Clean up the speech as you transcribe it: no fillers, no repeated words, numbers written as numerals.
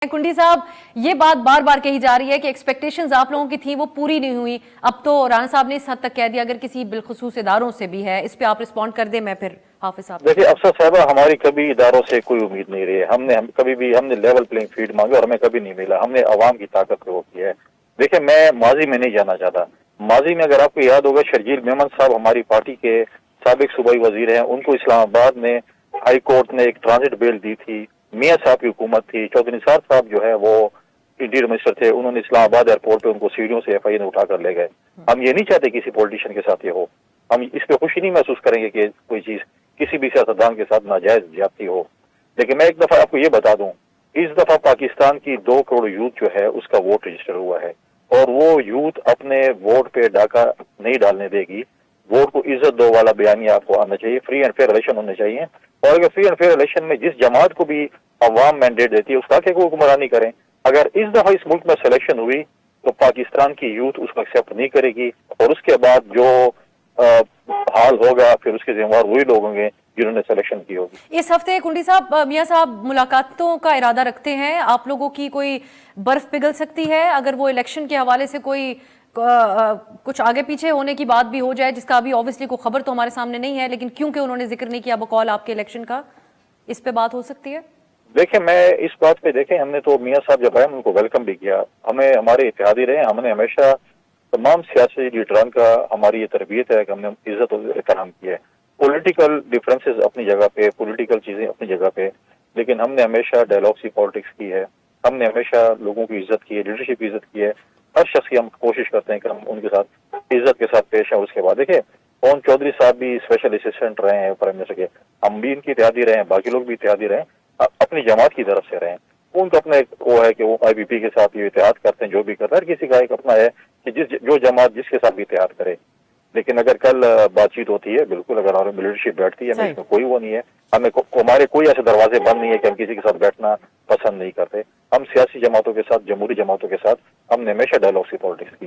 कुंडी साहब, ये बात बार बार कही जा रही है कि एक्सपेक्टेशंस आप लोगों की थी वो पूरी नहीं हुई। अब तो राणा साहब ने इस हद तक कह दिया अगर किसी बिलखुसूस इदारों से भी है। इस पे आप रिस्पॉन्ड कर दे, मैं फिर हाफिज साहब। देखिए अफसर साहबा, हमारी कभी इदारों से कोई उम्मीद नहीं रही है। हमने लेवल प्लेइंग फील्ड मांगे और हमें कभी नहीं मिला। हमने अवाम की ताकत को की है। देखिए, मैं माजी में नहीं जाना चाहता। माजी में अगर आपको याद होगा, शर्जील मेमन साहब हमारी पार्टी के साबिक सूबाई वजीर हैं। उनको इस्लामाबाद में हाई कोर्ट ने एक ट्रांजिट बेल दी थी। मियाँ साहब की हुकूमत थी। चौधरी निसार साहब जो है वो इंटीरियर मिनिस्टर थे। उन्होंने इस्लामाबाद एयरपोर्ट पे उनको सीढ़ियों से एफआईआर उठाकर ले गए। हम ये नहीं चाहते किसी पॉलिटिशियन के साथ ये हो। हम इस पे खुशी नहीं महसूस करेंगे कि कोई चीज किसी भी सियासतदान के साथ नाजायज ज्यादती हो। लेकिन मैं एक दफा आपको ये बता दूं, इस दफा पाकिस्तान की 2 करोड़ यूथ जो है उसका वोट रजिस्टर हुआ है और वो यूथ अपने वोट पे डाका नहीं डालने देगी। वोट को इज्जत दो वाला बयानिया आपको आना चाहिए। फ्री एंड फेयर इलेक्शन होने चाहिए और अगर फ्री एंड फेयर इलेक्शन में जिस जमात को भी अवाम मैंडेट देती है उसका के को हुक्मरानी करें। अगर इस दफा इस मुल्क में सिलेक्शन हुई तो पाकिस्तान की यूथ उसको एक्सेप्ट नहीं करेगी और उसके बाद जो हाल होगा फिर उसके जिम्मेवार वही लोग होंगे जिन्होंने सिलेक्शन की होगी। इस हफ्ते कुंडी साहब, मियां साहब मुलाकातों का इरादा रखते हैं। आप लोगों की कोई बर्फ पिघल सकती है अगर वो इलेक्शन के हवाले से कोई कुछ आगे पीछे होने की बात भी हो जाए, जिसका अभी ऑब्वियसली कोई खबर तो हमारे सामने नहीं है, लेकिन क्योंकि उन्होंने जिक्र नहीं किया बकौल आपके इलेक्शन का, इस पे बात हो सकती है? देखिए, मैं इस बात पे हमने तो मियाँ साहब जब आए उनको वेलकम भी किया। हमें हमारे इत्तेहादी रहे। हमने हमेशा तमाम सियासी लीडरान का हमारी ये तरबियत है कि हमने इज्जत और एहतराम किया है। पॉलिटिकल डिफरेंसेस अपनी जगह पे, पॉलिटिकल चीजें अपनी जगह पे, लेकिन हमने हमेशा डायलॉग सी पॉलिटिक्स की है। हमने हमेशा लोगों की इज्जत की है, लीडरशिप की इज्जत की है। हर शख्स की हम कोशिश करते हैं कि हम उनके साथ इज्जत के साथ पेश आए। उसके बाद देखिए, पवन चौधरी साहब भी स्पेशल असिस्टेंट रहे हैं प्राइम मिनिस्टर के। हम भी इनकी इत्तेहादी रहे हैं, बाकी लोग भी इत्तेहादी रहे हैं, अपनी जमात की तरफ से रहे हैं। उनका अपना एक वो है कि वो आईबीपी के साथ ये इत्तेहाद करते हैं। जो भी करता है, हर किसी का एक अपना है कि जो जमात जिसके साथ भी इत्तेहाद करे। लेकिन अगर कल बातचीत होती है, बिल्कुल अगर हमारी लीडरशिप बैठती है, हमें इसमें कोई वो नहीं है। हमारे कोई ऐसे दरवाजे बंद नहीं है कि हम किसी के साथ बैठना पसंद नहीं करते। हम सियासी जमातों के साथ, जमहूरी जमातों के साथ हमने हमेशा डायलॉग सी पॉलिटिक्स की।